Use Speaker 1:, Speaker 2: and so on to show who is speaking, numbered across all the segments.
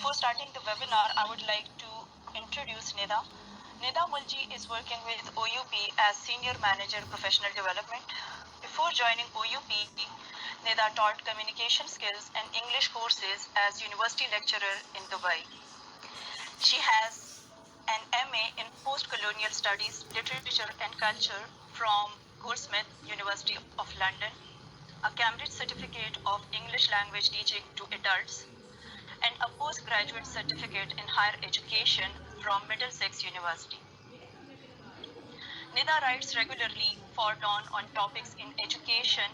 Speaker 1: Before starting the webinar, I would like to introduce Nida. Nida Mulji is working with OUP as Senior Manager Professional Development. Before joining OUP, Nida taught communication skills and English courses as University lecturer in Dubai. She has an MA in Post-Colonial Studies, Literature and Culture from Goldsmith University of London, a Cambridge Certificate of English Language Teaching to Adults, and a postgraduate certificate in higher education from Middlesex University. Nida writes regularly for Dawn on topics in education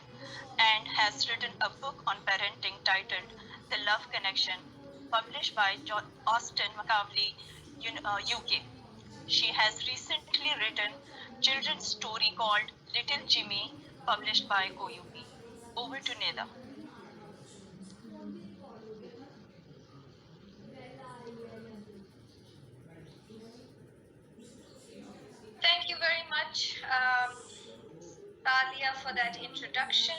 Speaker 1: and has written a book on parenting titled The Love Connection, published by Austin Macaulay, UK. She has recently written children's story called Little Jimmy, published by OUP. Over to Nida.
Speaker 2: Thank you very much, Talia, for that introduction.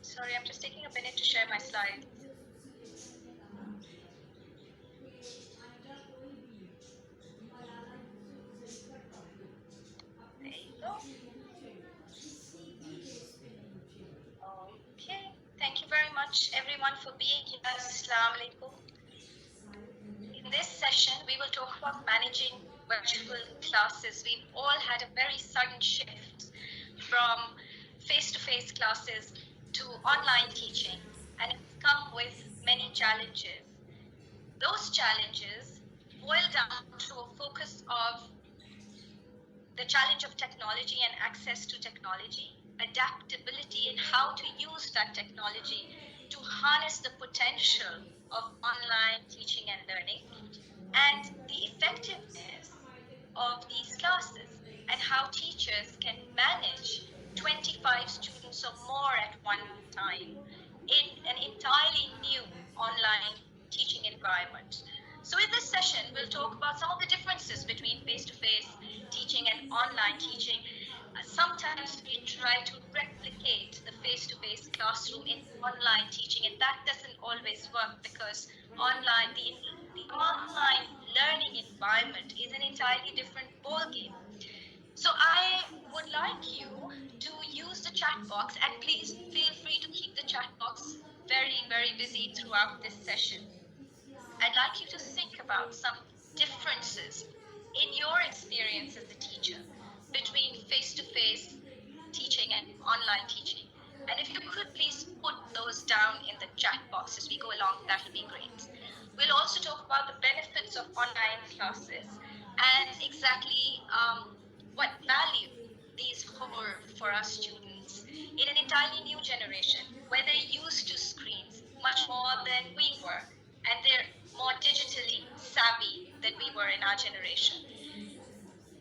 Speaker 2: Sorry, I'm just taking a minute to share my slides. There you go. Okay, thank you very much everyone for being here. Assalamu alaikum. In this session, we will talk about managing virtual classes. We've all had a very sudden shift from face-to-face classes to online teaching, and it's come with many challenges. Those challenges boil down to a focus of the challenge of technology and access to technology, adaptability in how to use that technology to harness the potential of online teaching and learning, and the effectiveness of these classes, and how teachers can manage 25 students or more at one time in an entirely new online teaching environment. So in this session, we'll talk about some of the differences between face-to-face teaching and online teaching. Sometimes we try to replicate the face-to-face classroom in online teaching, and that doesn't always work because the online learning environment is an entirely different ballgame. So I would like you to use the chat box, and please feel free to keep the chat box very, very busy throughout this session. I'd like you to think about some differences in your experience as a teacher between face-to-face teaching and online teaching. And if you could please put those down in the chat box as we go along, that would be great. We'll also talk about the benefits of online classes and exactly what value these hold for our students in an entirely new generation, where they're used to screens much more than we were, and they're more digitally savvy than we were in our generation.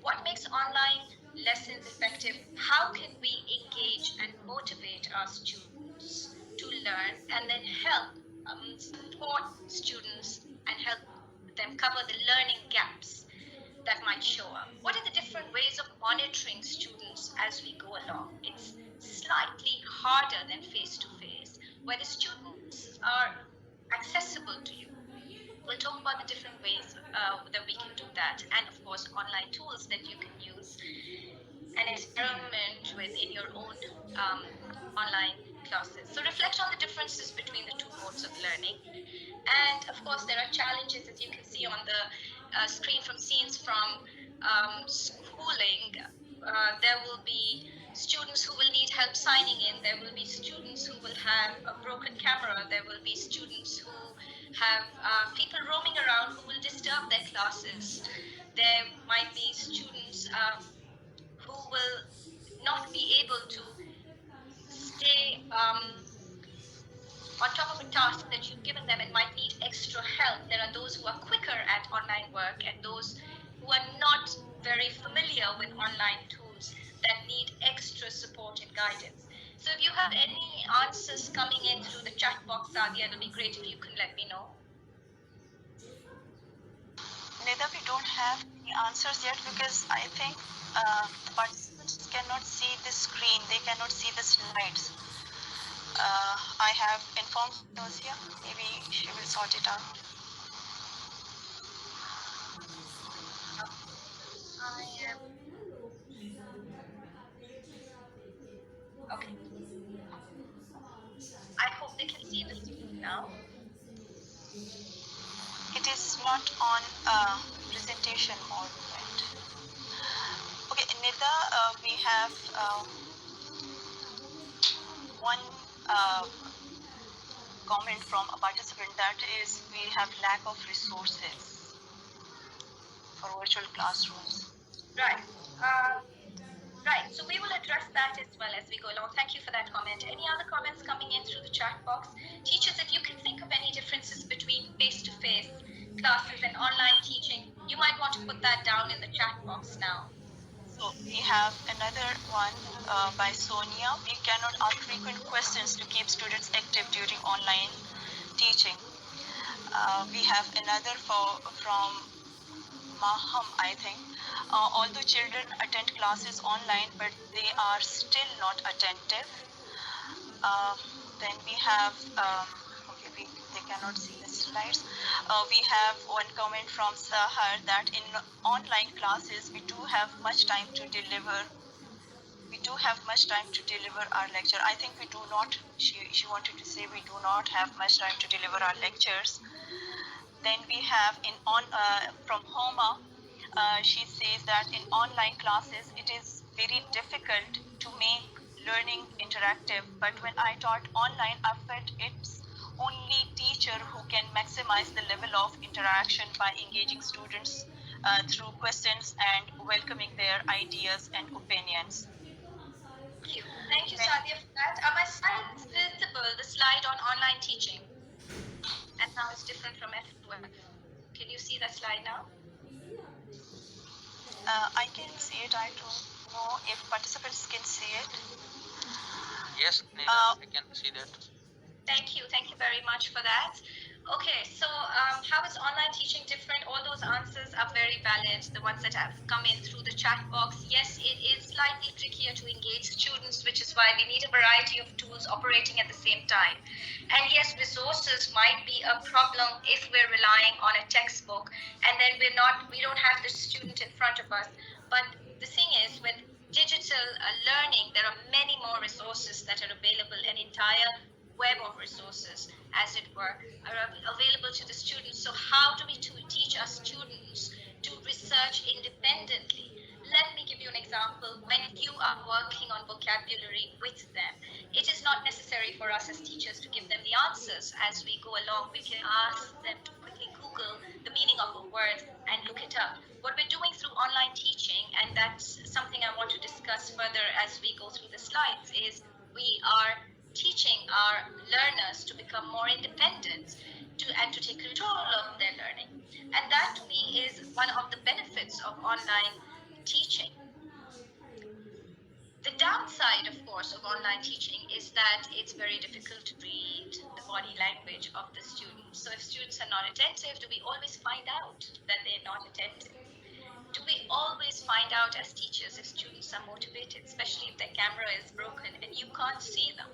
Speaker 2: What makes online lessons effective? How can we engage and motivate our students to learn, and then help support students and help them cover the learning gaps that might show up? What are the different ways of monitoring students as we go along? It's slightly harder than face-to-face, where the students are accessible to you. We'll talk about the different ways that we can do that, and of course online tools that you can use and experiment with in your own online classes. So reflect on the differences between the two modes of learning. And of course there are challenges, as you can see on the screen, from scenes from schooling. There will be students who will need help signing in. There will be students who will have a broken camera. There will be students who have people roaming around who will disturb their classes. There might be students who will not be able to stay on top of a task that you've given them and might need extra help. There are those who are quicker at online work and those who are not very familiar with online tools that need extra support and guidance. So if you have any answers coming in through the chat box, Sadia, it'll be great if you can let me know.
Speaker 1: Neda, we don't have the answers yet because I think the participants cannot see the screen, they cannot see the slides. I have informed Dosia, maybe she will sort it out.
Speaker 2: Okay. I hope they can see the screen now.
Speaker 1: It is not on presentation mode yet. Okay, Nida, we have one comment from a participant, that is we have lack of resources for virtual classrooms.
Speaker 2: Right. Right. So we will address that as well as we go along. Thank you for that comment. Any other comments coming in through the chat box? Teachers, if you can think of any differences between face-to-face classes and online teaching, you might want to put that down in the chat box now.
Speaker 1: So we have another one by Sonia. We cannot ask frequent questions to keep students active during online teaching. We have another from Maham, I think. Although children attend classes online, but they are still not attentive. Then we have, okay, they cannot see the slides. We have one comment from Sahar that in online classes, we do have much time to deliver. We do have much time to deliver our lecture. I think we do not, she wanted to say we do not have much time to deliver our lectures. Then we have from Homa, she says that in online classes, it is very difficult to make learning interactive. But when I taught online, I felt it's only teacher who can maximize the level of interaction by engaging students through questions and welcoming their ideas and opinions.
Speaker 2: Thank you, Sadia, for that. Are my slides visible, the slide on online teaching? And now it's different from F12. Can you see that slide now?
Speaker 1: I can see it. I don't know if participants can see it.
Speaker 3: Yes, I can see that.
Speaker 2: Thank you. Thank you very much for that. Okay, so how is online teaching different? All those answers are very valid, the ones that have come in through the chat box. Yes, it is slightly trickier to engage students, which is why we need a variety of tools operating at the same time. And yes, resources might be a problem if we're relying on a textbook and then we don't have the student in front of us. But the thing is, with digital learning, there are many more resources that are available, an entire web of resources, as it were, are available to the students. So how do we teach our students to research independently? Let me give you an example. When you are working on vocabulary with them, it is not necessary for us as teachers to give them the answers as we go along. We can ask them to quickly Google the meaning of a word and look it up. What we're doing through online teaching, and that's something I want to discuss further as we go through the slides, is we are teaching our learners to become more independent and to take control of their learning. And that to me is one of the benefits of online teaching. The downside, of course, of online teaching is that it's very difficult to read the body language of the students. So if students are not attentive, do we always find out that they're not attentive? Do we always find out as teachers if students are motivated, especially if their camera is broken and you can't see them?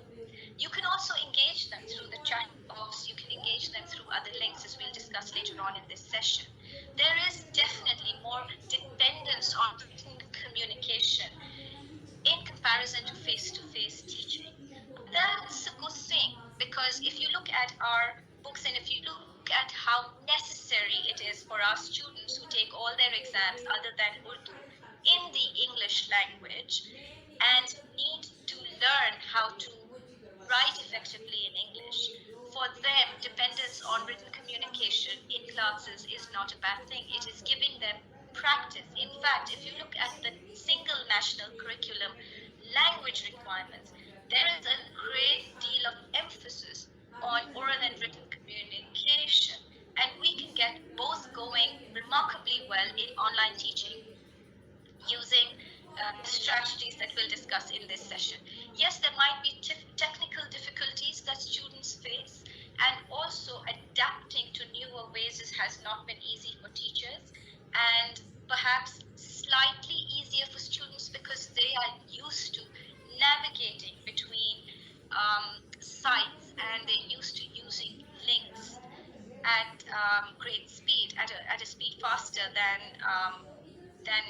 Speaker 2: You can also engage them through the chat box. You can engage them through other links, as we'll discuss later on in this session. There is definitely more dependence on written communication in comparison to face-to-face teaching. That's a good thing, because if you look at our books and if you look at how necessary it is for our students who take all their exams other than Urdu in the English language, and need to learn how to write effectively in English. For them, dependence on written communication in classes is not a bad thing. It is giving them practice. In fact, if you look at the single national curriculum language requirements, there is a great deal of emphasis on oral and written communication, and we can get both going remarkably well in online teaching using strategies that we'll discuss in this session. Yes, there might be technical difficulties that students face, and also adapting to newer ways has not been easy for teachers, and perhaps slightly easier for students because they are used to navigating between sites, and they're used to using links at great speed, at a speed faster than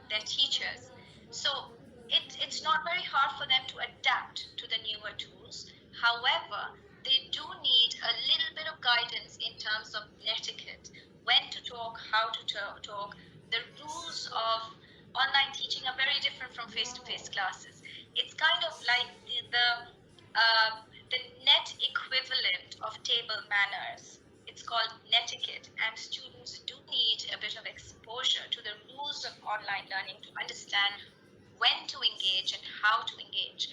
Speaker 2: their teachers. So it's not very hard for them to adapt to the newer tools. However, they do need a little bit of guidance in terms of etiquette, when to talk, how to talk. The rules of online teaching are very different from face-to-face classes. It's kind of like the net equivalent of table manners. It's called netiquette, and students do need a bit of exposure to the rules of online learning to understand when to engage and how to engage.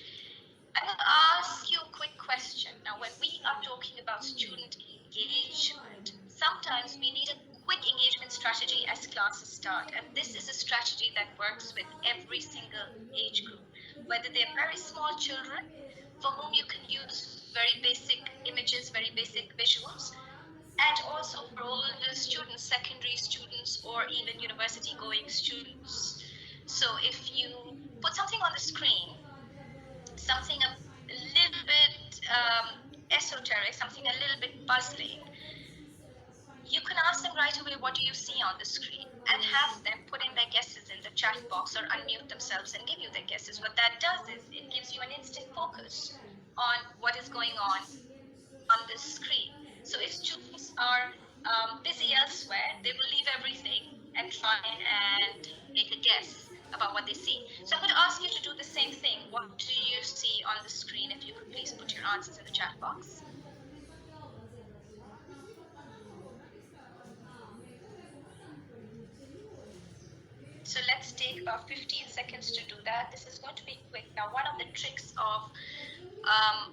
Speaker 2: I'm going to ask you a quick question. Now, when we are talking about student engagement, sometimes we need a quick engagement strategy as classes start, and this is a strategy that works with every single age group, whether they're very small children for whom you can use very basic images, very basic visuals, and also for older students, secondary students, or even university-going students. So if you put something on the screen, something a little bit esoteric, something a little bit puzzling, you can ask them right away, what do you see on the screen? And have them put in their guesses in the chat box or unmute themselves and give you their guesses. What that does is it gives you an instant focus on what is going on the screen. So if students are busy elsewhere, they will leave everything and try and make a guess about what they see. So I'm going to ask you to do the same thing. What do you see on the screen? If you could please put your answers in the chat box. So let's take about 15 seconds to do that. This is going to be quick. Now, one of the tricks of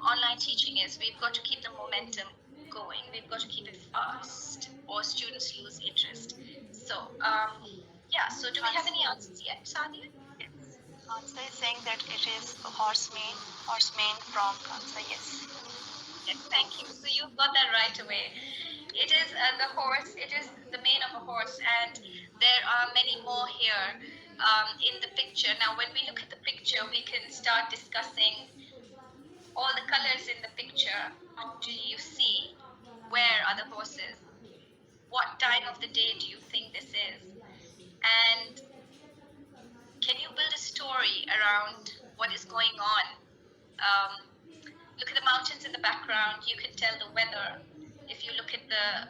Speaker 2: online teaching is we've got to keep the momentum going. We've got to keep it fast, or students lose interest. So, yeah, so do we have any answers yet, Sadia?
Speaker 1: Yes. Kansa is saying that it is horseman from Kansa, yes.
Speaker 2: Yes, thank you. So you've got that right away. It is the horse, it is the mane of a horse, and there are many more here in the picture. Now, when we look at the picture, we can start discussing all the colors in the picture. What do you see? Where are the horses? What time of the day do you think this is? And can you build a story around what is going on? Look at the mountains in the background. You can tell the weather. If you look at the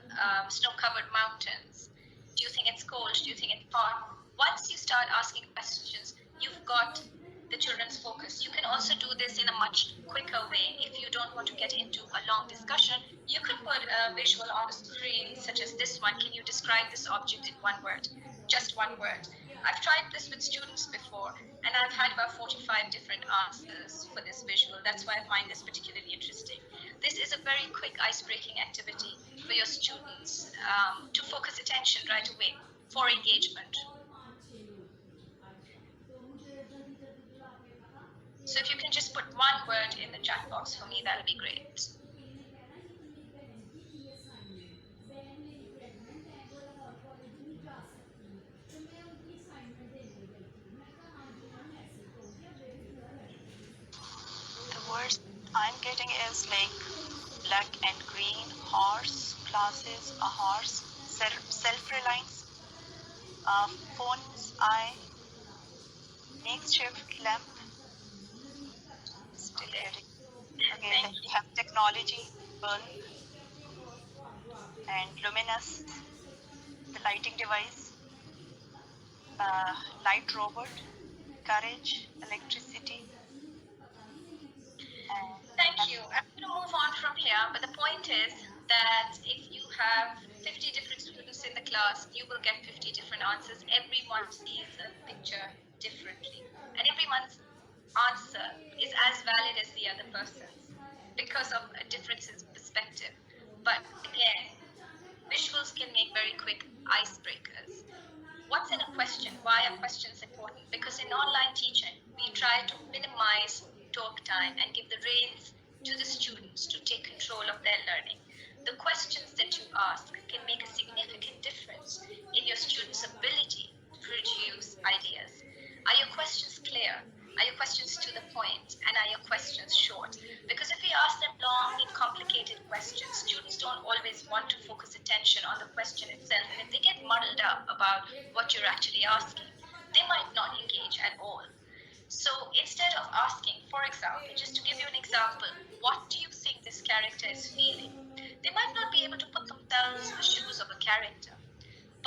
Speaker 2: snow-covered mountains, do you think it's cold? Do you think it's hot? Once you start asking questions, you've got the children's focus. You can also do this in a much quicker way. If you don't want to get into a long discussion, you could put a visual on the screen, such as this one. Can you describe this object in one word? Just one word. I've tried this with students before, and I've had about 45 different answers for this visual. That's why I find this particularly interesting. This is a very quick ice-breaking activity for your students to focus attention right away for engagement. So if you can just put one word in the chat box for me, that'll be great.
Speaker 1: The words I'm getting is like black and green, horse, classes, a horse, self-reliance, phone's eye, makeshift lamp. Still getting. Okay, then we have technology, bulb, and luminous, the lighting device, light robot, courage, electricity.
Speaker 2: Thank you. I'm going to move on from here, but the point is that if you have 50 different students in the class, you will get 50 different answers. Everyone sees a picture differently, and everyone's answer is as valid as the other person's because of a difference in perspective. But again, visuals can make very quick icebreakers. What's in a question? Why are questions important? Because in online teaching, we try to minimize talk time and give the reins to the students to take control of their learning. The questions that you ask can make a significant difference in your students' ability to produce ideas. Are your questions clear? Are your questions to the point? And are your questions short? Because if we ask them long and complicated questions, students don't always want to focus attention on the question itself. And if they get muddled up about what you're actually asking, they might not engage at all. So instead of asking, for example, just to give you an example, what do you think this character is feeling? They might not be able to put themselves in the shoes of a character.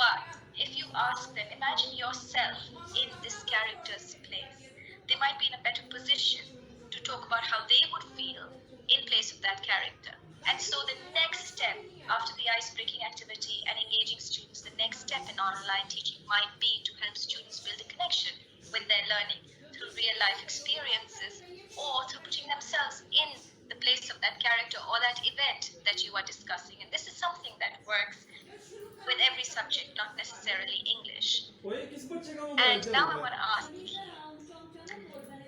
Speaker 2: But if you ask them, imagine yourself in this character's place, they might be in a better position to talk about how they would feel in place of that character. And so the next step after the ice-breaking activity and engaging students, the next step in online teaching might be to help students build a connection with their learning through real-life experiences or through putting themselves in the place of that character or that event that you are discussing. And this is something that works with every subject, not necessarily English. And now I want to ask,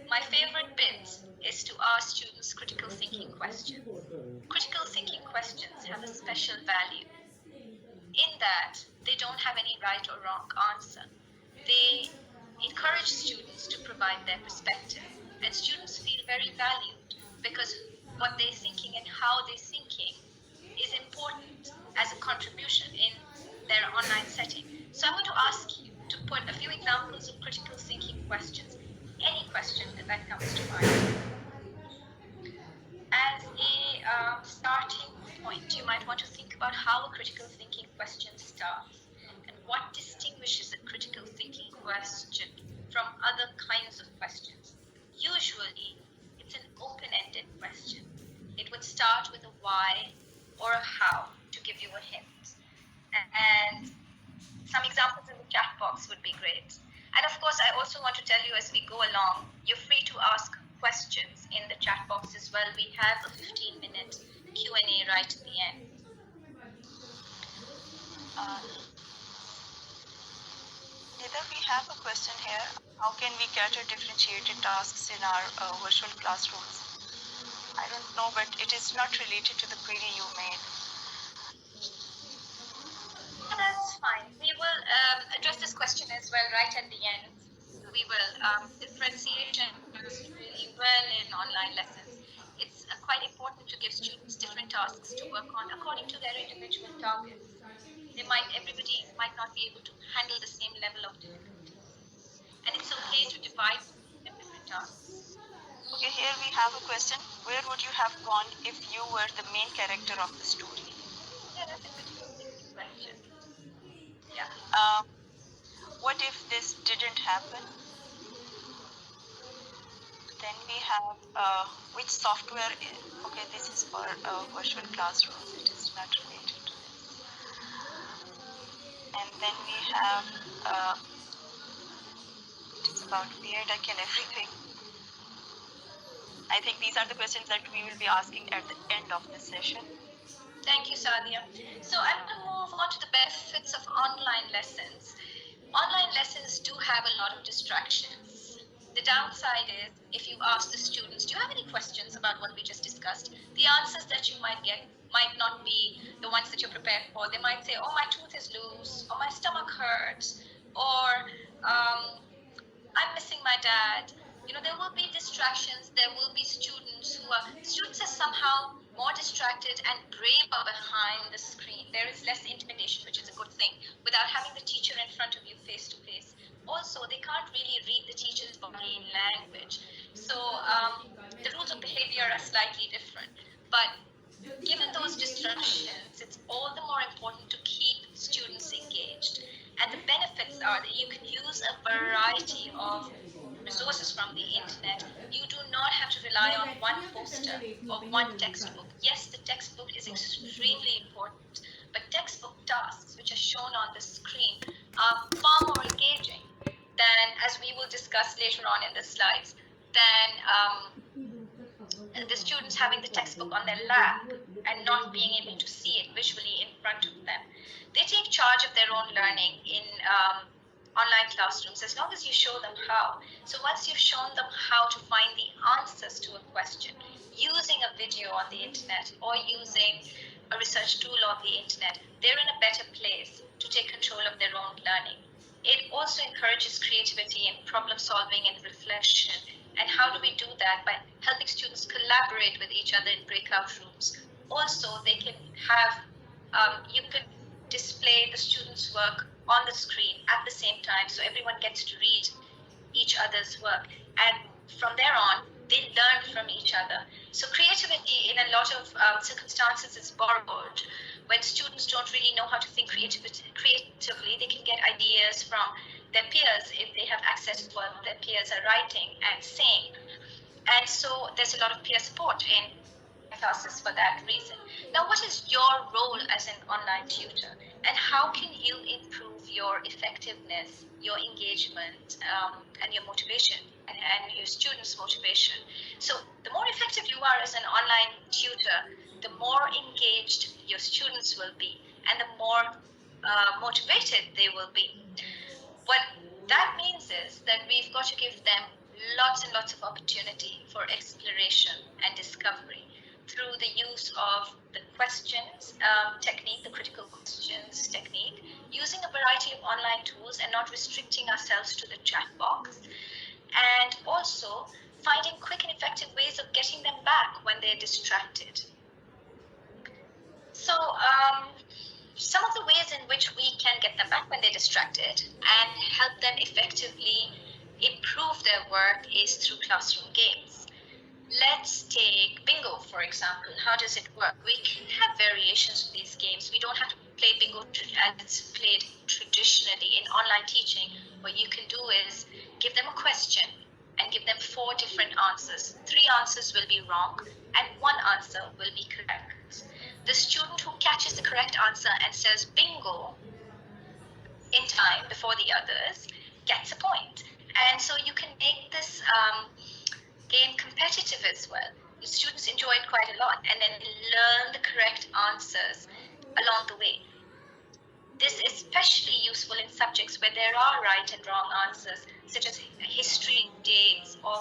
Speaker 2: my favorite bit is to ask students critical thinking questions. Critical thinking questions have a special value in that they don't have any right or wrong answer. They encourage students to provide their perspective, and students feel very valued because what they're thinking and how they're thinking is important as a contribution in their online setting. So I'm going to ask you to put a few examples of critical thinking questions, any question that comes to mind. As a starting point, you might want to think about how a critical thinking question starts and what distinguishes a critical thinking question from other kinds of questions. Usually, it's an open-ended question. It would start with a why or a how to give you a hint. And some examples in the chat box would be great. And of course, I also want to tell you as we go along, you're free to ask questions in the chat box as well. We have a 15-minute Q&A right at the end.
Speaker 1: Nida, we have a question here. How can we cater differentiated tasks in our virtual classrooms? I don't know, but it is not related to the query you made.
Speaker 2: That's fine. We will address this question as well right at the end. We will differentiation used really well in online lessons. It's quite important to give students different tasks to work on according to their individual targets. Everybody might not be able to handle the same level of difficulty. And it's okay to divide them in different tasks.
Speaker 1: Okay, here we have a question. Where would you have gone if you were the main character of the story?
Speaker 2: Yeah, that's a good question. Yeah.
Speaker 1: What if this didn't happen? Then we have which software okay, this is for virtual classrooms. It is not related to this. And then we have it is about VIDAC and everything. I think these are the questions that we will be asking at the end of the session.
Speaker 2: Thank you, Sadia. So I'm going to move on to the benefits of online lessons. Online lessons do have a lot of distractions. The downside is if you ask the students, do you have any questions about what we just discussed? The answers that you might get might not be the ones that you're prepared for. They might say, oh, my tooth is loose, or my stomach hurts, or I'm missing my dad. You know, there will be distractions. There will be students are somehow more distracted and braver behind the screen. There is less intimidation, which is a good thing, without having the teacher in front of you face to face. Also, they can't really read the teacher's body language. So the rules of behavior are slightly different. But given those distractions, it's all the more important to keep students engaged. And the benefits are that you can use a variety of resources from the internet. You do not have to rely on one poster or one textbook. Yes, the textbook is extremely important, but textbook tasks, which are shown on the screen, are far more engaging than, as we will discuss later on in the slides, than the students having the textbook on their lap and not being able to see it visually in front of them. They take charge of their own learning in online classrooms as long as you show them how. So once you've shown them how to find the answers to a question using a video on the internet or using a research tool on the internet, they're in a better place to take control of their own learning. It also encourages creativity and problem solving and reflection. And how do we do that? By helping students collaborate with each other in breakout rooms. Also, they can have, you can display the students' work on the screen at the same time, so everyone gets to read each other's work. And from there on, they learn from each other. So creativity in a lot of circumstances is borrowed. When students don't really know how to think creatively, they can get ideas from their peers if they have access to what their peers are writing and saying. And so there's a lot of peer support in classes for that reason. Now, what is your role as an online tutor, and how can you improve your effectiveness, your engagement, and your motivation, and your students' motivation? So the more effective you are as an online tutor, the more engaged your students will be, and the more motivated they will be. What that means is that we've got to give them lots and lots of opportunity for exploration and discovery through the use of the questions technique, the critical questions technique, using a variety of online tools and not restricting ourselves to the chat box, and also finding quick and effective ways of getting them back when they're distracted. So some of the ways in which we can get them back when they're distracted and help them effectively improve their work is through classroom games. Let's take bingo, for example. How does it work? We can have variations of these games. We don't have to play bingo as it's played traditionally in online teaching. What you can do is give them a question and give them 4 different answers. 3 answers will be wrong and 1 answer will be correct. The student who catches the correct answer and says bingo in time before the others gets a point. And so you can make this game competitive as well. The students enjoy it quite a lot and then learn the correct answers along the way. This is especially useful in subjects where there are right and wrong answers, such as history, dates, or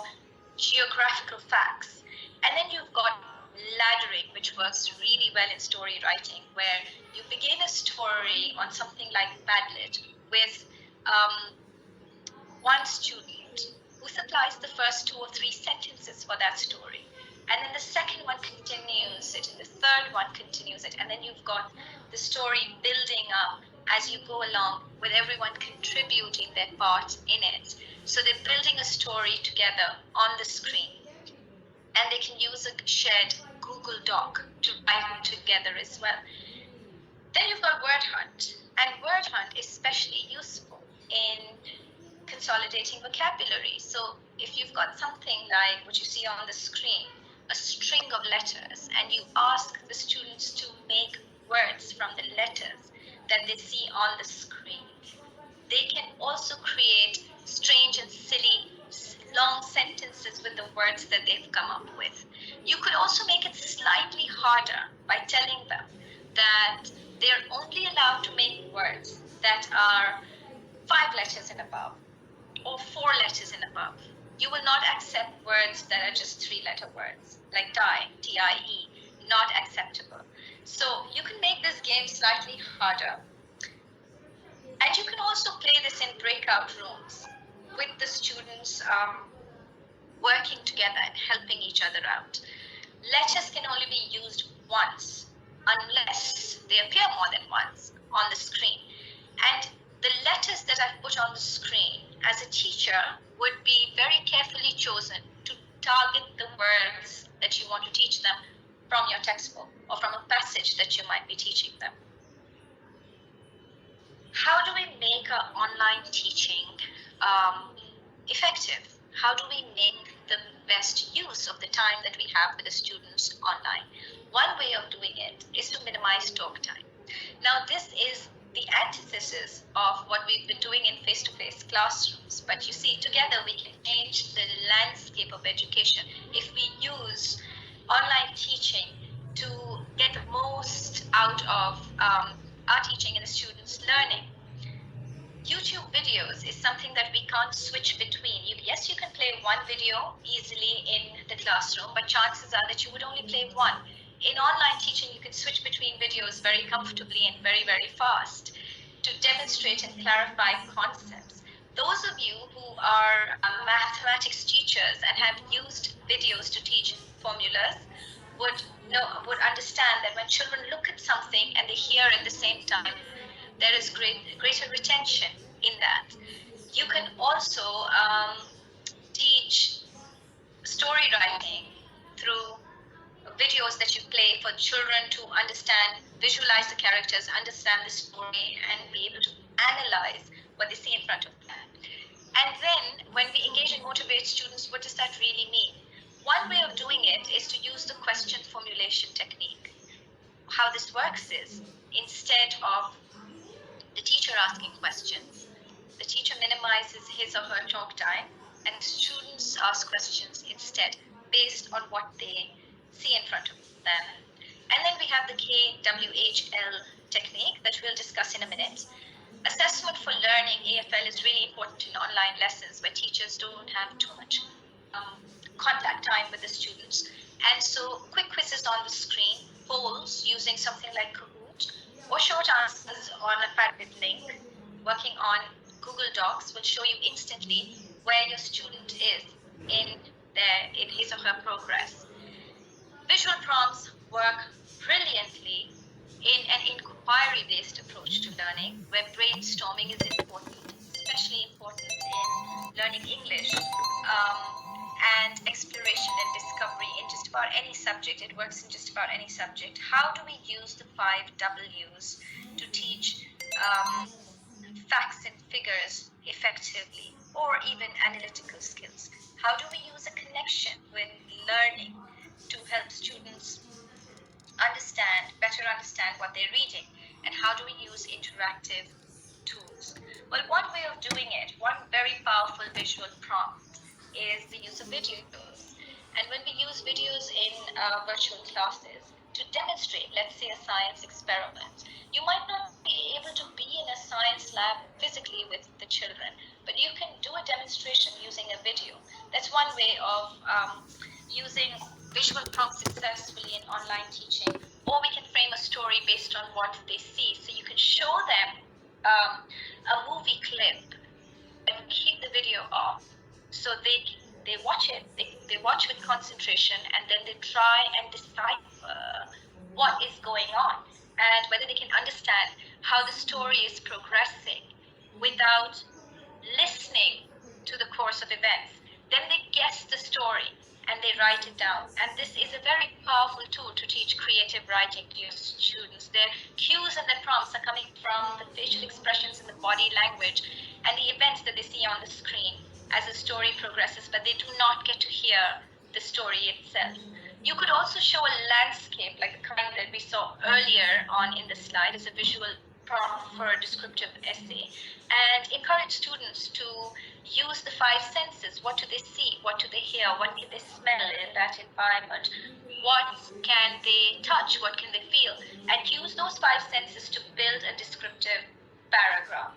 Speaker 2: geographical facts. And then you've got laddering, which works really well in story writing, where you begin a story on something like Padlet with one student who supplies the first 2 or 3 sentences for that story. And then the second one continues it, and the third one continues it. And then you've got the story building up as you go along, with everyone contributing their part in it. So they're building a story together on the screen. And they can use a shared Google Doc to write together as well. Then you've got word hunt. And word hunt is especially useful in consolidating vocabulary. So if you've got something like what you see on the screen, a string of letters, and you ask the students to make words from the letters that they see on the screen, they can also create strange and silly long sentences with the words that they've come up with. You could also make it slightly harder by telling them that they're only allowed to make words that are 5 letters and above, or 4 letters and above. You will not accept words that are just 3-letter words, like die, T-I-E, not acceptable. So you can make this game slightly harder. And you can also play this in breakout rooms with the students working together and helping each other out. Letters can only be used once, unless they appear more than once on the screen. And the letters that I've put on the screen as a teacher would be very carefully chosen to target the words that you want to teach them from your textbook or from a passage that you might be teaching them. How do we make our online teaching effective? how do we make the best use of the time that we have with the students online? One way of doing it is to minimize talk time. Now, this is the antithesis of what we've been doing in face-to-face classrooms. But you see, together we can change the landscape of education if we use online teaching to get the most out of our teaching and the students' learning. YouTube videos is something that we can't switch between. Yes, you can play one video easily in the classroom, but chances are that you would only play one. In online teaching, you can switch between videos very comfortably and very, very fast to demonstrate and clarify concepts. Those of you who are mathematics teachers and have used videos to teach formulas would understand that when children look at something and they hear at the same time, there is greater retention in that. You can also teach story writing through videos that you play for children to understand, visualize the characters, understand the story, and be able to analyze what they see in front of them. And then when we engage and motivate students, what does that really mean? One way of doing it is to use the question formulation technique. How this works is, instead of the teacher asking questions, the teacher minimizes his or her talk time, and students ask questions instead based on what they see in front of them. And then we have the KWHL technique that we'll discuss in a minute. Assessment for learning, AFL, is really important in online lessons where teachers don't have too much contact time with the students. And so quick quizzes on the screen, polls using something like Kahoot, or short answers on a padded link working on Google Docs will show you instantly where your student is in his or her progress. Visual prompts work brilliantly in an inquiry-based approach to learning, where brainstorming is important, especially important in learning English, and exploration and discovery in just about any subject. It works in just about any subject. How do we use the 5 W's to teach facts and figures effectively, or even analytical skills? How do we use a connection with learning to help students better understand what they're reading? And how do we use interactive tools? Well, one way of doing it, one very powerful visual prompt, is the use of videos. And when we use videos in virtual classes to demonstrate, let's say, a science experiment, you might not be able to be in a science lab physically with the children, but you can do a demonstration using a video. That's one way of using visual prompts successfully in online teaching. Or we can frame a story based on what they see. So you can show them a movie clip and keep the video off. So they watch it, they watch with concentration, and then they try and decipher what is going on and whether they can understand how the story is progressing without listening to the course of events. Then they guess the story and they write it down. And this is a very powerful tool to teach creative writing to your students. Their cues and their prompts are coming from the facial expressions and the body language and the events that they see on the screen as the story progresses, but they do not get to hear the story itself. You could also show a landscape like the kind that we saw earlier on in the slide as a visual prompt for a descriptive essay, and encourage students to use the 5 senses. What do they see? What do they hear? What can they smell in that environment? What can they touch? What can they feel? And use those 5 senses to build a descriptive paragraph.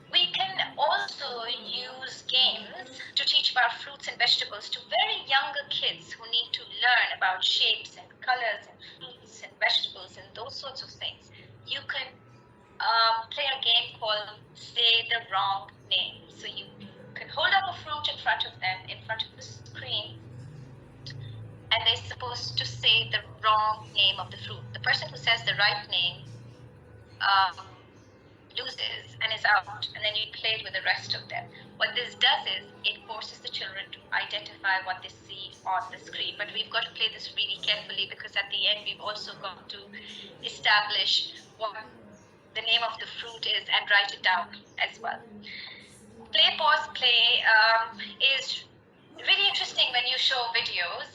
Speaker 2: We can also use games to teach about fruits and vegetables to very younger kids who need to learn about shapes and colors and fruits and vegetables and those sorts of things. You can play a game called Say the Wrong Name. So you can hold up a fruit in front of them, in front of the screen, and they're supposed to say the wrong name of the fruit. The person who says the right name loses and is out, and then you play it with the rest of them. What this does is it forces the children to identify what they see on the screen. But we've got to play this really carefully, because at the end we've also got to establish what the name of the fruit is and write it down as well. play, pause, play is really interesting when you show videos.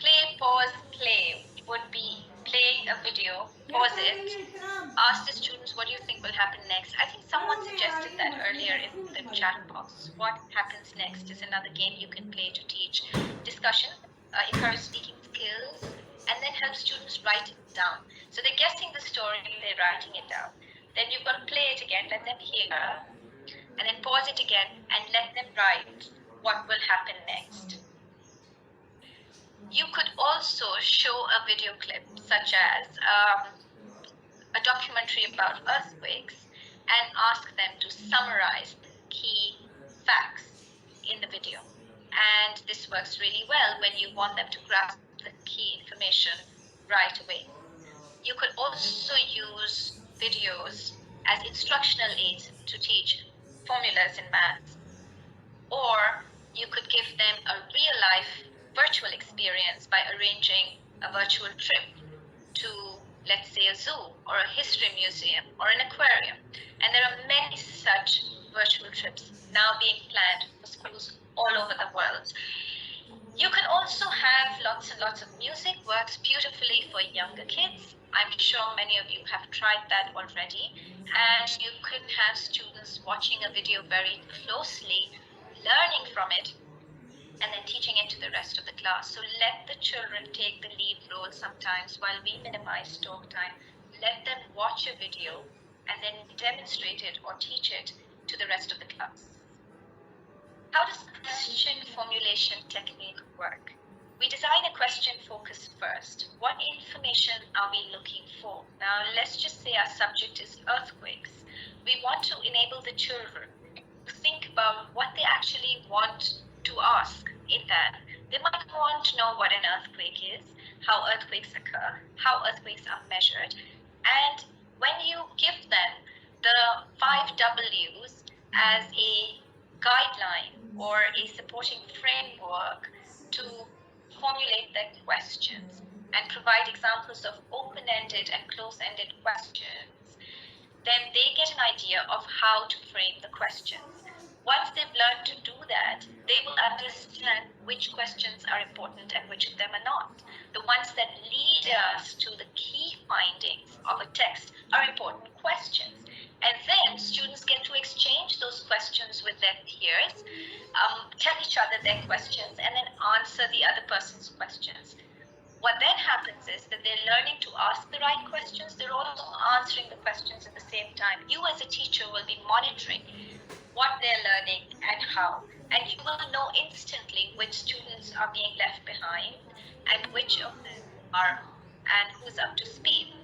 Speaker 2: Play, pause, play would be playing a video, pause it, ask the students what do you think will happen next. I think someone suggested that earlier in the chat box. What happens next is another game you can play to teach discussion, encourage speaking skills, and then help students write it down. So they're guessing the story, they're writing it down. Then you've got to play it again, let them hear, and then pause it again and let them write what will happen next. You could also show a video clip, such as a documentary about earthquakes, and ask them to summarize the key facts in the video. And this works really well when you want them to grasp the key information right away. You could also use videos as instructional aids to teach formulas in maths. Or you could give them a real-life virtual experience by arranging a virtual trip to, let's say, a zoo or a history museum or an aquarium. And there are many such virtual trips now being planned for schools all over the world. You can also have lots and lots of music, works beautifully for younger kids. I'm sure many of you have tried that already. And you can have students watching a video very closely, learning from it, and then teaching it to the rest of the class. So let the children take the lead role sometimes while we minimize talk time. Let them watch a video and then demonstrate it or teach it to the rest of the class. How does question formulation technique work? We design a question focus first. What information are we looking for? Now, let's just say our subject is earthquakes. We want to enable the children to think about what they actually want to ask in that. They might want to know what an earthquake is, how earthquakes occur, how earthquakes are measured. And when you give them the 5 W's as a guideline or a supporting framework to formulate their questions and provide examples of open-ended and close-ended questions, then they get an idea of how to frame the questions. Once they've learned to do that, they will understand which questions are important and which of them are not. The ones that lead us to the key findings of a text are important questions. And then students get to exchange those questions with their peers, tell each other their questions, and then answer the other person's questions. What then happens is that they're learning to ask the right questions. They're also answering the questions at the same time. You as a teacher will be monitoring what they're learning and how. And you will know instantly which students are being left behind and which of them are and who's up to speed.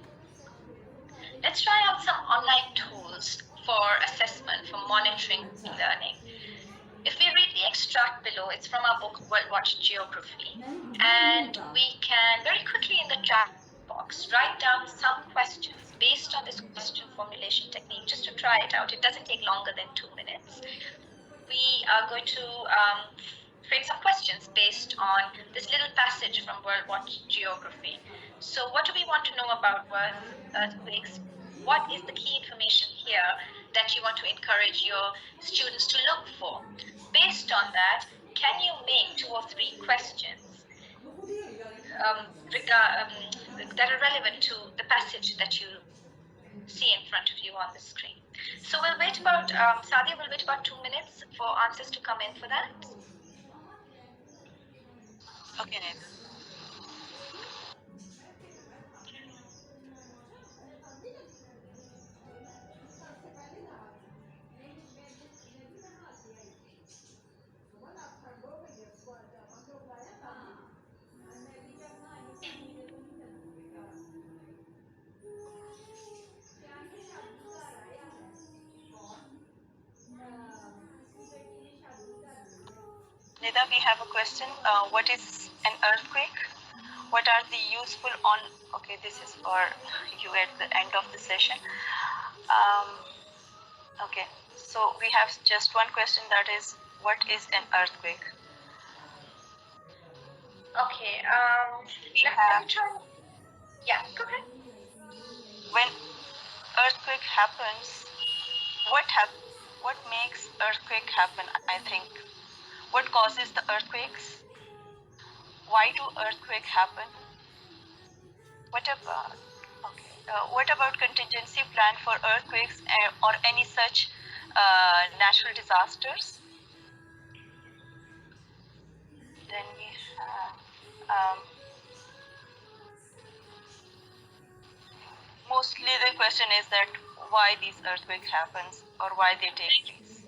Speaker 2: Let's try out some online tools for assessment, for monitoring learning. If we read the extract below, it's from our book, World Watch Geography. And we can very quickly in the chat box write down some questions based on this question formulation technique, just to try it out. It doesn't take longer than 2 minutes. We are going to frame some questions based on this little passage from World Watch Geography. So what do we want to know about earthquakes? What is the key information here that you want to encourage your students to look for? Based on that, can you make 2 or 3 questions that are relevant to the passage that you see in front of you on the screen? So we'll wait about, Sadia will wait about 2 minutes for answers to come in for that.
Speaker 1: Okay, Neda. Neda, we have a question. What is an earthquake? What are the useful okay, this is for you at the end of the session. Okay, so we have just one question, that is, what is an earthquake?
Speaker 2: Okay, let me try. Yeah, go ahead.
Speaker 1: When earthquake happens, what happens? What makes earthquake happen? I think. What causes the earthquakes? Why do earthquake happen? What about contingency plan for earthquakes or any such natural disasters? Then we have mostly the question is that why these earthquake happens or why they take place.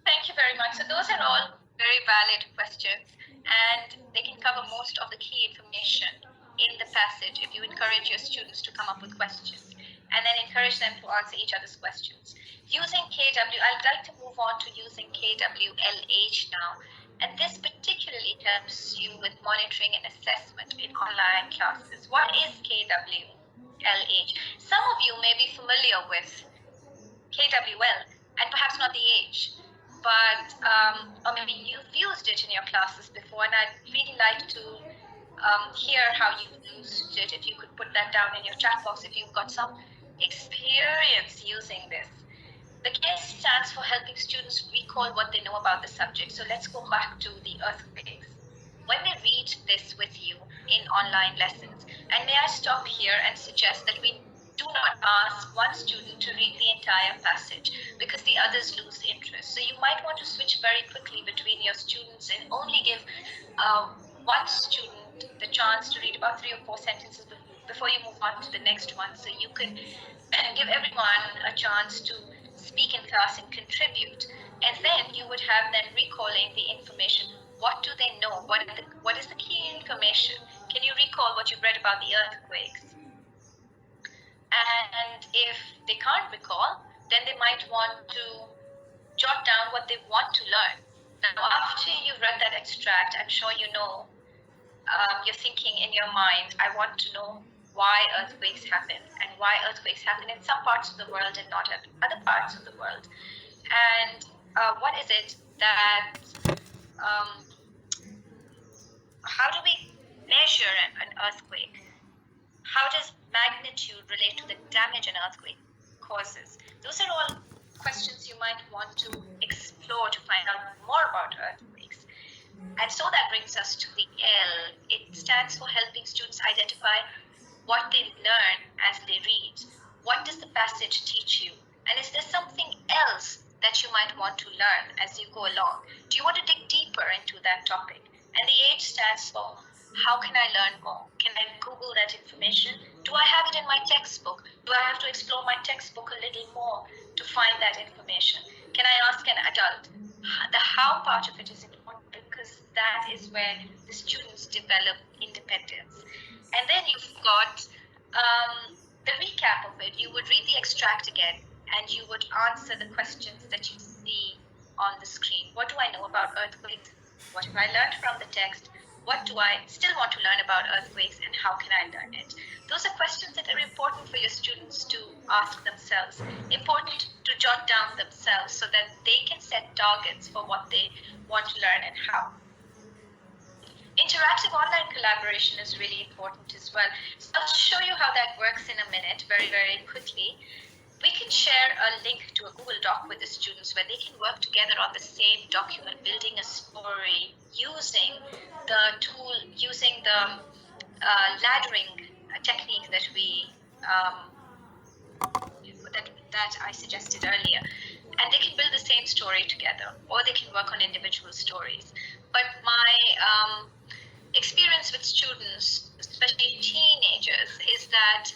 Speaker 2: Thank you very much. So those are all very valid questions, and they can cover most of the key information in the passage if you encourage your students to come up with questions and then encourage them to answer each other's questions. Using KW, I'd like to move on to using KWLH now. And this particularly helps you with monitoring and assessment in online classes. What is KWLH? Some of you may be familiar with KWL and perhaps not the H, but or maybe you've used it in your classes before, and I'd really like to hear how you've used it. If you could put that down in your chat box, if you've got some experience using this. The K stands for helping students recall what they know about the subject. So let's go back to the earthquakes. When they read this with you in online lessons, and may I stop here and suggest that we do not ask one student to read the entire passage because the others lose interest. So you might want to switch very quickly between your students and only give one student the chance to read about 3 or 4 sentences before you move on to the next one. So you can give everyone a chance to speak in class and contribute. And then you would have them recalling the information. What do they know? What is the key information? Can you recall what you've read about the earthquakes? And if they can't recall, then they might want to jot down what they want to learn. Now, after you've read that extract, I'm sure you know, you're thinking in your mind, I want to know why earthquakes happen and why earthquakes happen in some parts of the world and not in other parts of the world. And what is it that, how do we measure an earthquake? How does magnitude relate to the damage an earthquake causes? Those are all questions you might want to explore to find out more about earthquakes. And so that brings us to the L. It stands for helping students identify what they learn as they read. What does the passage teach you? And is there something else that you might want to learn as you go along? Do you want to dig deeper into that topic? And the H stands for how can I learn more? Can I Google that information? Do I have it in my textbook? Do I have to explore my textbook a little more to find that information? Can I ask an adult? The how part of it is important because that is where the students develop independence. And then you've got the recap of it. You would read the extract again and you would answer the questions that you see on the screen. What do I know about earthquakes? What have I learned from the text? What do I still want to learn about earthquakes and how can I learn it? Those are questions that are important for your students to ask themselves, important to jot down themselves so that they can set targets for what they want to learn and how. Interactive online collaboration is really important as well. So I'll show you how that works in a minute, very, very quickly. We can share a link to a Google Doc with the students where they can work together on the same document, building a story using the tool, using the laddering technique that we that I suggested earlier. And they can build the same story together, or they can work on individual stories. But my experience with students, especially teenagers, is that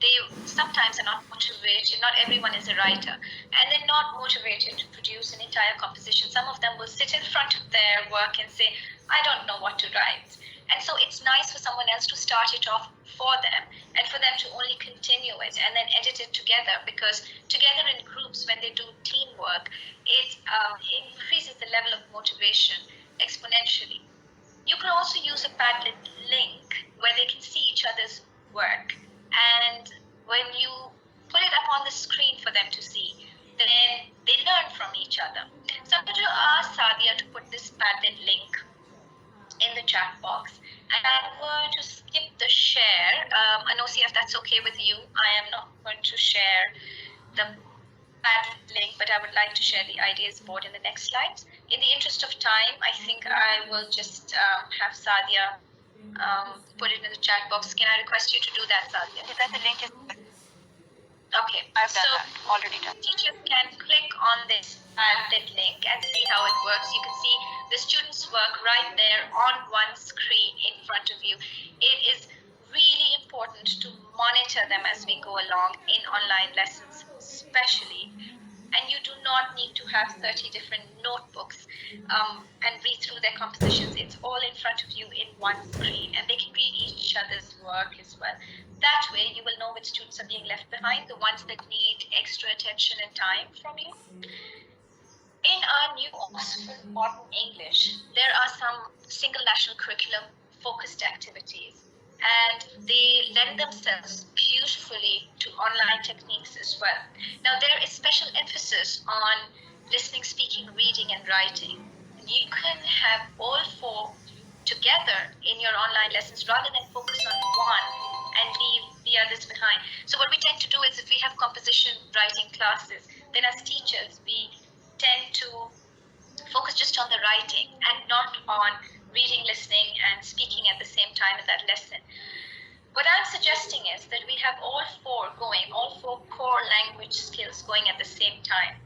Speaker 2: they sometimes are not motivated. Not everyone is a writer, and they're not motivated to produce an entire composition. Some of them will sit in front of their work and say, I don't know what to write. And so it's nice for someone else to start it off for them and for them to only continue it and then edit it together, because together in groups, when they do teamwork, it increases the level of motivation exponentially. You can also use a Padlet link where they can see each other's work. And when you put it up on the screen for them to see, then they learn from each other. So I'm going to ask Sadia to put this Padlet link in the chat box. And I'm going to skip the share. Anosia, if that's okay with you, I am not going to share the add link, but I would like to share the ideas board in the next slides. In the interest of time, I think I will just have Sadia put it in the chat box. Can I request you to do that, Sadia?
Speaker 1: Is that the link is
Speaker 2: Okay,
Speaker 1: I've done
Speaker 2: so
Speaker 1: that. Already done.
Speaker 2: teachers can click on this added link and see how it works. You can see the students' work right there on one screen in front of you. It is really important to monitor them as we go along in online lessons, especially. And you do not need to have 30 different notebooks and read through their compositions. It's all in front of you in one screen, and they can read each other's work as well. That way, you will know which students are being left behind, the ones that need extra attention and time from you. In our new Oxford Modern English, there are some single national curriculum focused activities, and they lend themselves beautifully to online techniques as well. Now, there is special emphasis on listening, speaking, reading, and writing. You can have all four together in your online lessons rather than focus on one and leave the others behind. So what we tend to do is if we have composition writing classes, then as teachers, we tend to focus just on the writing and not on reading, listening, and speaking at the same time in that lesson. What I'm suggesting is that we have all four going, all four core language skills going at the same time.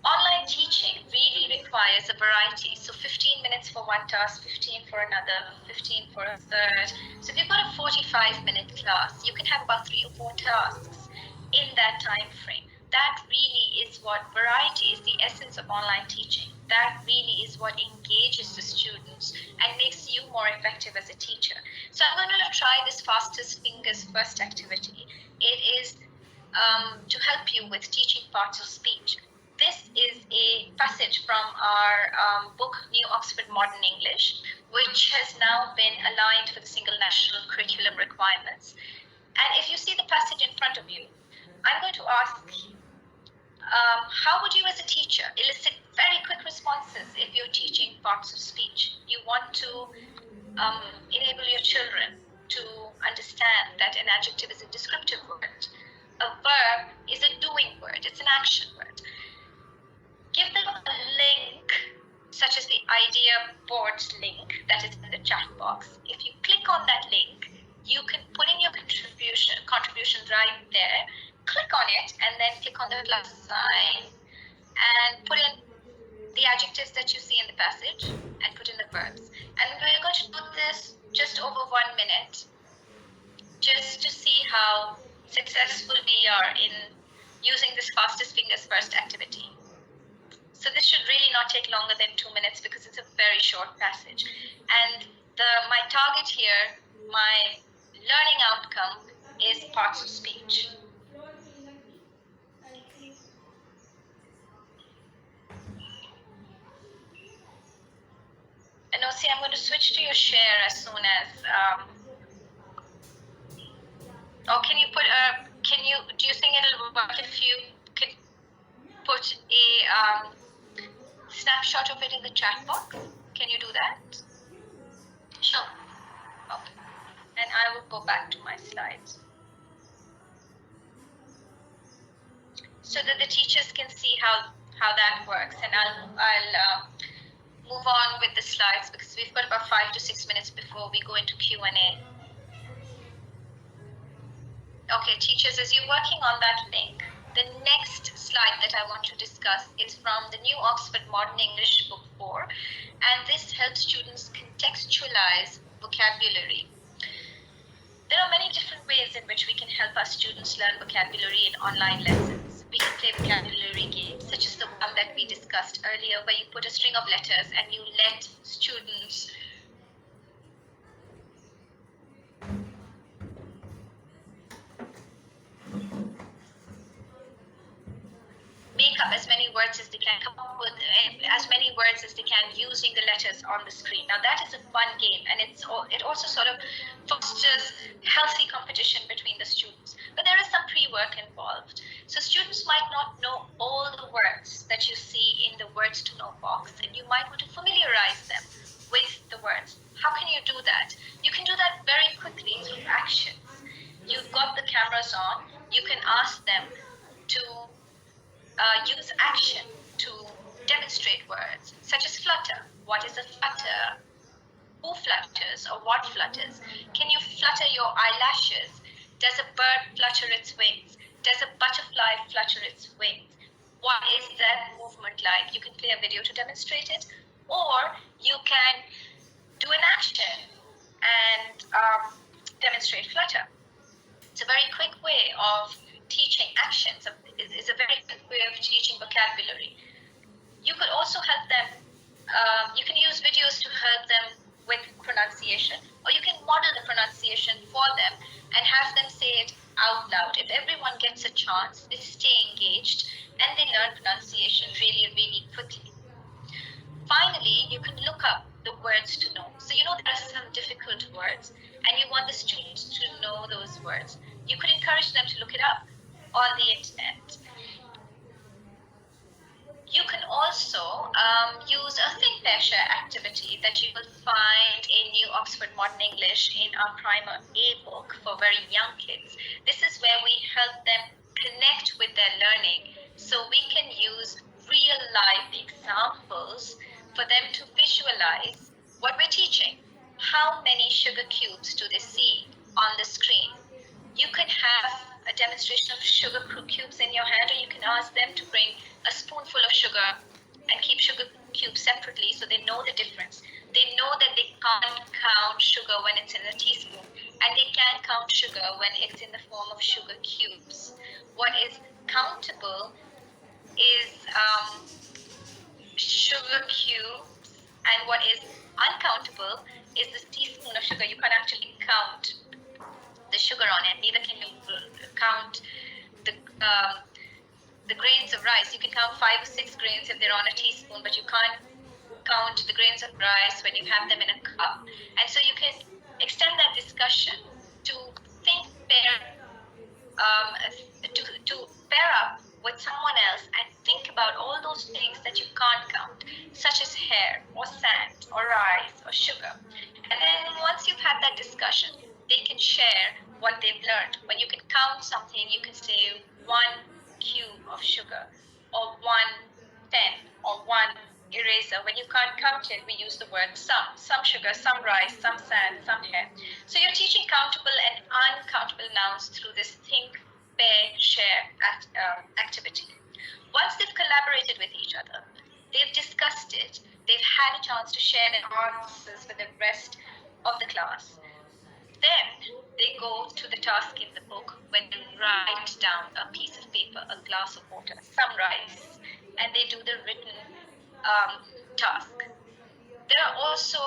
Speaker 2: Online teaching really requires a variety. So 15 minutes for one task, 15 for another, 15 for a third. So if you've got a 45-minute class, you can have about 3 or 4 tasks in that time frame. That really is what variety is the essence of online teaching. That really is what engages the students and makes you more effective as a teacher. So I'm going to try this fastest fingers first activity. It is to help you with teaching parts of speech. This is a passage from our book, New Oxford Modern English, which has now been aligned for the single national curriculum requirements. And if you see the passage in front of you, I'm going to ask, how would you as a teacher elicit very quick responses if you're teaching parts of speech? You want to enable your children to understand that an adjective is a descriptive word. A verb is a doing word, it's an action word. Give them a link, such as the idea boards link that is in the chat box. If you click on that link, you can put in your contribution right there, click on it, and then click on the plus sign and put in the adjectives that you see in the passage and put in the verbs. And we're going to do this just over 1 minute, just to see how successful we are in using this fastest fingers first activity. So this should really not take longer than 2 minutes because it's a very short passage. And my target here, my learning outcome is parts of speech. And Osi, I'm going to switch to your share as soon as, do you think it'll work if you could put a snapshot of it in the chat box? Can you do that? Sure. Okay. And I will go back to my slides so that the teachers can see how that works. And I'll move on with the slides because we've got about 5 to 6 minutes before we go into Q&A. Okay, teachers, as you're working on that link, the next slide that I want to discuss is from the New Oxford Modern English Book 4, and this helps students contextualize vocabulary. There are many different ways in which we can help our students learn vocabulary in online lessons. We can play vocabulary games, such as the one that we discussed earlier, where you put a string of letters and you let students make up as many words as they can, come up with as many words as they can using the letters on the screen. Now that is a fun game, and it also sort of fosters healthy competition between the students. But there is some pre-work involved. So students might not know all the words that you see in the words to know box, and you might want to familiarize them with the words. How can you do that? You can do that very quickly through actions. You've got the cameras on. You can ask them to use action to demonstrate words, such as flutter. What is a flutter? Who flutters or what flutters? Can you flutter your eyelashes? Does a bird flutter its wings? Does a butterfly flutter its wings? What is that movement like? You can play a video to demonstrate it, or you can do an action and demonstrate flutter. It's a very quick way of teaching actions. It's a very quick way of teaching vocabulary. You could also help them, you can use videos to help them with pronunciation, or you can model the pronunciation for them and have them say it out loud. If everyone gets a chance, they stay engaged and they learn pronunciation really, really quickly. Finally, you can look up the words to know. So you know there are some difficult words and you want the students to know those words. You could encourage them to look it up on the internet. You can also use a Think Pair Share activity that you will find in New Oxford Modern English in our primer A book for very young kids. This is where we help them connect with their learning, so we can use real life examples for them to visualize what we're teaching. How many sugar cubes do they see on the screen? You can have a demonstration of sugar cubes in your hand, or you can ask them to bring a spoonful of sugar and keep sugar cubes separately so they know the difference. They know that they can't count sugar when it's in a teaspoon, and they can count sugar when it's in the form of sugar cubes. What is countable is sugar cubes, and what is uncountable is this teaspoon of sugar. You can't actually count the sugar on it. Neither can you count the grains of rice. You can count 5 or 6 grains if they're on a teaspoon, but you can't count the grains of rice when you have them in a cup. And so you can extend that discussion to think to pair up with someone else and think about all those things that you can't count, such as hair or sand or rice or sugar. And then once you've had that discussion, they can share what they've learned. When you can count something, you can say 1 cube of sugar, or 1 pen, or 1 eraser. When you can't count it, we use the word some sugar, some rice, some sand, some hair. So you're teaching countable and uncountable nouns through this think, pair, share activity. Once they've collaborated with each other, they've discussed it, they've had a chance to share their answers with the rest of the class, then they go to the task in the book when they write down a piece of paper, a glass of water, some rice, and they do the written task. There are also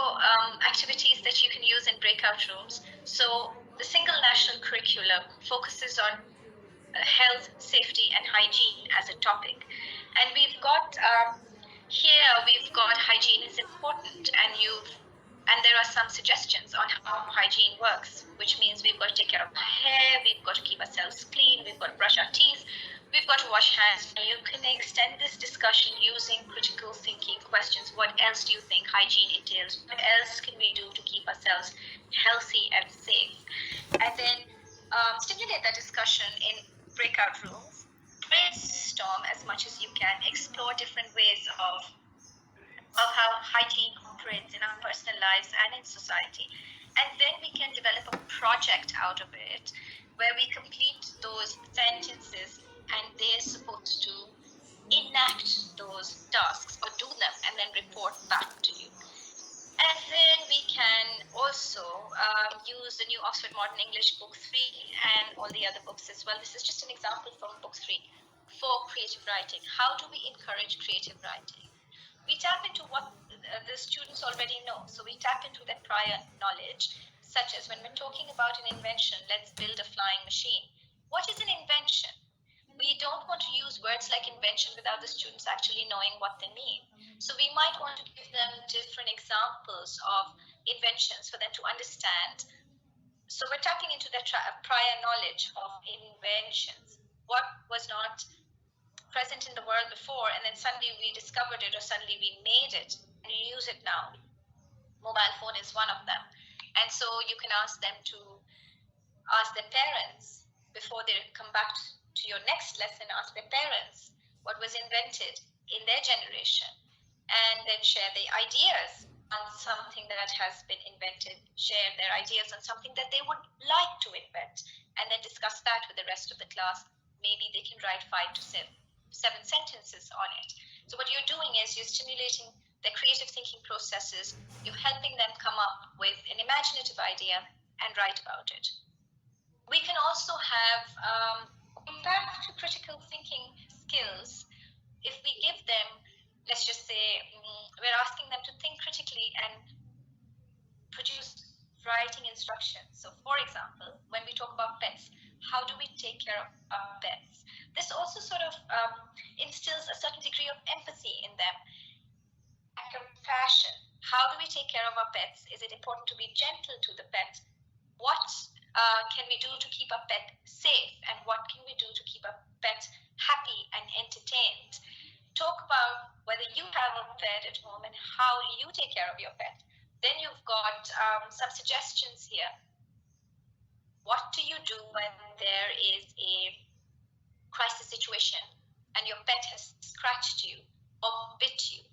Speaker 2: activities that you can use in breakout rooms. So the single national curriculum focuses on health, safety, and hygiene as a topic. And we've got we've got hygiene is important, and there are some suggestions on how hygiene works, which means we've got to take care of our hair, we've got to keep ourselves clean, we've got to brush our teeth, we've got to wash hands. You can extend this discussion using critical thinking questions. What else do you think hygiene entails? What else can we do to keep ourselves healthy and safe? And then stimulate that discussion in breakout rooms. Brainstorm as much as you can. Explore different ways of how hygiene operates in our personal lives and in society. And then we can develop a project out of it where we complete those sentences and they're supposed to enact those tasks or do them and then report back to you. And then we can also use the New Oxford Modern English Book 3 and all the other books as well. This is just an example from Book 3 for creative writing. How do we encourage creative writing? We tap into what the students already know. So we tap into their prior knowledge, such as when we're talking about an invention, let's build a flying machine. What is an invention? We don't want to use words like invention without the students actually knowing what they mean. So we might want to give them different examples of inventions for them to understand. So we're tapping into their prior knowledge of inventions. What was not present in the world before, and then suddenly we discovered it, or suddenly we made it and you use it now. Mobile phone is one of them. And so you can ask them to ask their parents before they come back to your next lesson, ask their parents, what was invented in their generation, and then share their ideas on something that has been invented, share their ideas on something that they would like to invent, and then discuss that with the rest of the class. Maybe they can write 5 to 7 sentences on it. So what you're doing is you're stimulating their creative thinking processes, you're helping them come up with an imaginative idea and write about it. We can also have, back to critical thinking skills, if we give them, let's just say, we're asking them to think critically and produce writing instructions. So for example, when we talk about pets, how do we take care of our pets? This also sort of instills a certain degree of empathy in them, compassion. How do we take care of our pets? Is it important to be gentle to the pet? What can we do to keep our pet safe? And what can we do to keep our pet happy and entertained? Talk about whether you have a pet at home and how you take care of your pet. Then you've got some suggestions here. What do you do when there is a crisis situation and your pet has scratched you or bit you?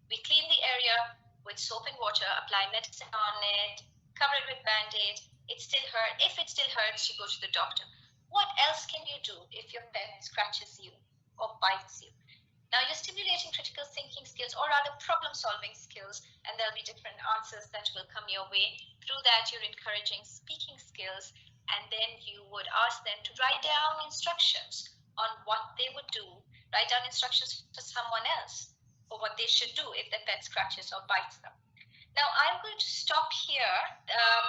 Speaker 2: We clean the area with soap and water, apply medicine on it, cover it with Band-Aid. It still hurts. If it still hurts, you go to the doctor. What else can you do if your pet scratches you or bites you? Now you're stimulating critical thinking skills, or rather problem-solving skills, and there'll be different answers that will come your way. Through that, you're encouraging speaking skills, and then you would ask them to write down instructions on what they would do, write down instructions for someone else, or what they should do if their pet scratches or bites them. Now, I'm going to stop here.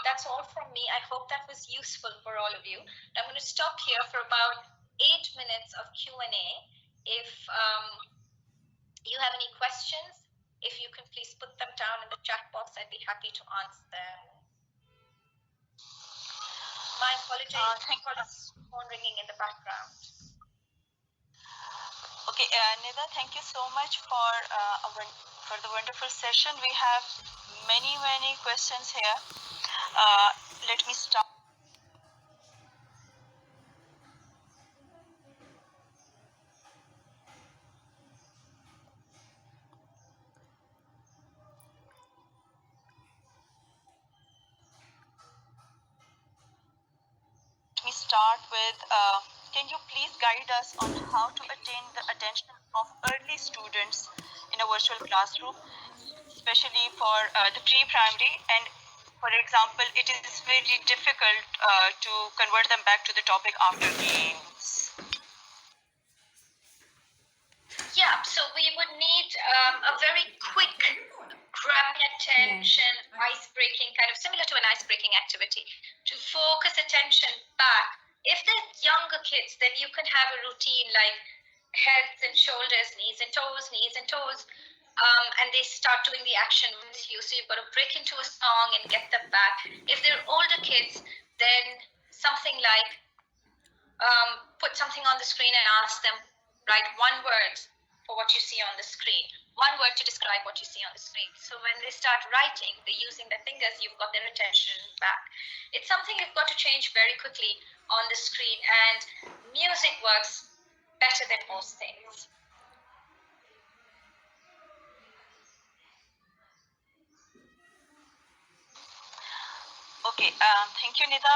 Speaker 2: That's all from me. I hope that was useful for all of you. I'm going to stop here for about 8 minutes of Q&A. If you have any questions, if you can please put them down in the chat box, I'd be happy to answer them. My apologies for the phone ringing in the background.
Speaker 1: Okay, Nida, thank you so much for the wonderful session. We have many questions here. Let me start. Let me start with, can you please guide us on how to attain the attention of early students in a virtual classroom, especially for the pre-primary, and for example, it is very difficult to convert them back to the topic after games.
Speaker 2: Yeah, so we would need a very quick grabbing attention, ice-breaking, kind of similar to an ice-breaking activity, to focus attention back. If they're younger kids, then you can have a routine like heads and shoulders, knees and toes, and they start doing the action with you. So you've got to break into a song and get them back. If they're older kids, then something like put something on the screen and ask them, write one word for what you see on the screen, one word to describe what you see on the screen. So when they start writing, they're using their fingers, you've got their attention back. It's something you've got to change very quickly on the screen, and music works better than most things.
Speaker 1: Okay, thank you, Nida.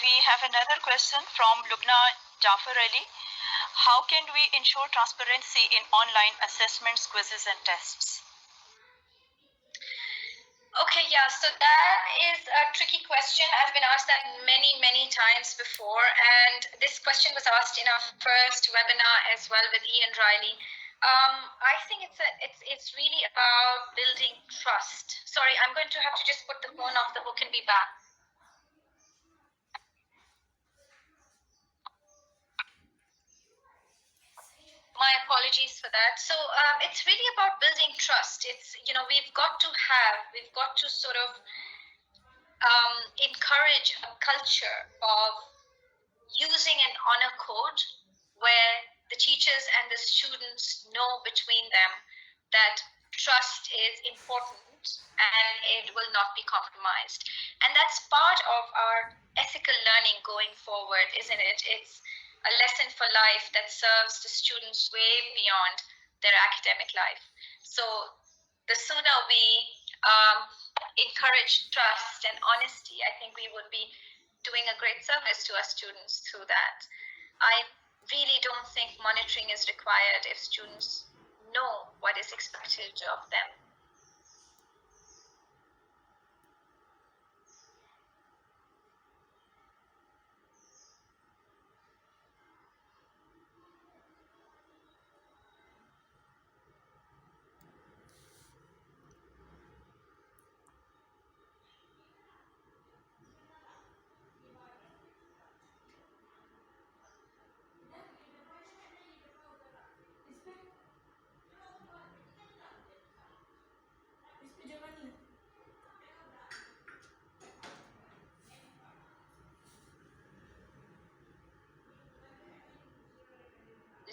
Speaker 1: We have another question from Lubna Jafar Ali. How can we ensure transparency in online assessments, quizzes, and tests?
Speaker 2: Okay, yeah, so that is a tricky question. I've been asked that many times before, and this question was asked in our first webinar as well with Ian Riley. I think it's really about building trust. Sorry, I'm going to have to just put the phone off the hook and be back. My apologies for that. So it's really about building trust. It's, we've got to sort of encourage a culture of using an honor code where the teachers and the students know between them that trust is important and it will not be compromised. And that's part of our ethical learning going forward, isn't it? It's a lesson for life that serves the students way beyond their academic life. So the sooner we encourage trust and honesty, I think we would be doing a great service to our students through that. I really don't think monitoring is required if students know what is expected of them.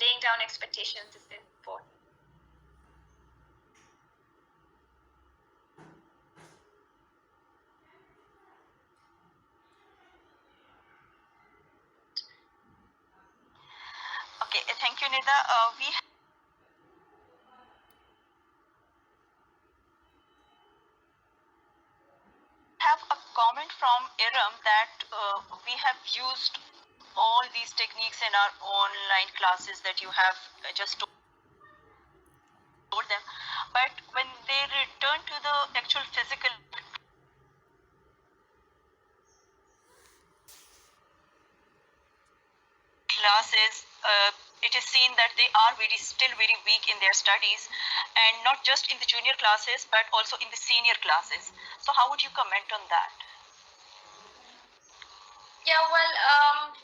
Speaker 2: Laying down expectations is important.
Speaker 1: Okay, thank you, Nida. We have a comment from Iram that we have used all these techniques in our online classes that you have just told them, but when they return to the actual physical classes, it is seen that they are still very weak in their studies, and not just in the junior classes but also in the senior classes. So how would you comment on that?
Speaker 2: Yeah, well,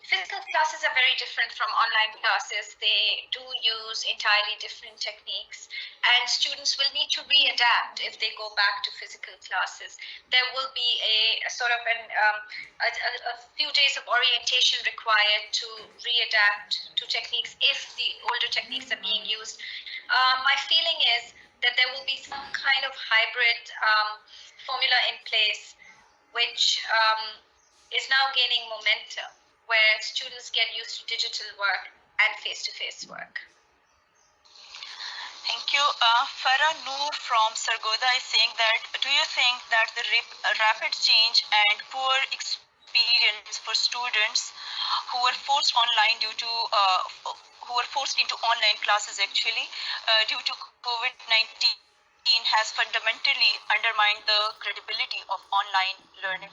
Speaker 2: physical classes are very different from online classes. They do use entirely different techniques, and students will need to readapt if they go back to physical classes. There will be a sort of a few days of orientation required to readapt to techniques if the older techniques are being used. My feeling is that there will be some kind of hybrid formula in place which is now gaining momentum, where students get used to digital work and face-to-face work.
Speaker 1: Thank you. Farah Noor from Sargodha is saying that, do you think that the rapid change and poor experience for students who were forced online due to who were forced into online classes actually due to COVID-19 has fundamentally undermined the credibility of online learning?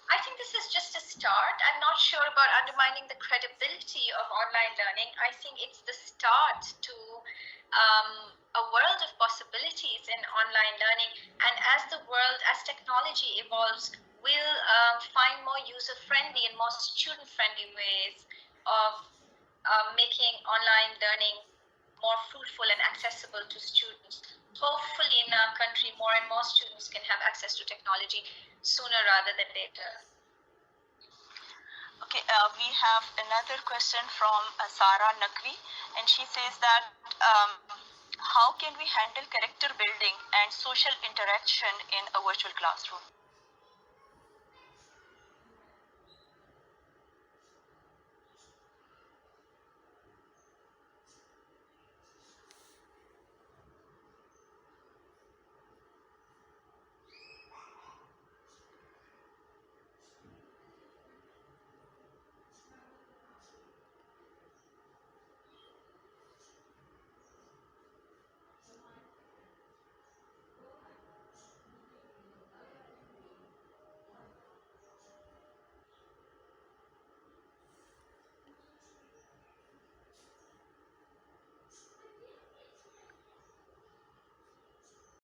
Speaker 2: I think this is just a start. I'm not sure about undermining the credibility of online learning. I think it's the start to a world of possibilities in online learning. And as technology evolves, we'll find more user-friendly and more student-friendly ways of making online learning more fruitful and accessible to students. Hopefully in our country, more and more students can have access to technology sooner rather than later.
Speaker 1: Okay, we have another question from Sara Nakvi, and she says that how can we handle character building and social interaction in a virtual classroom?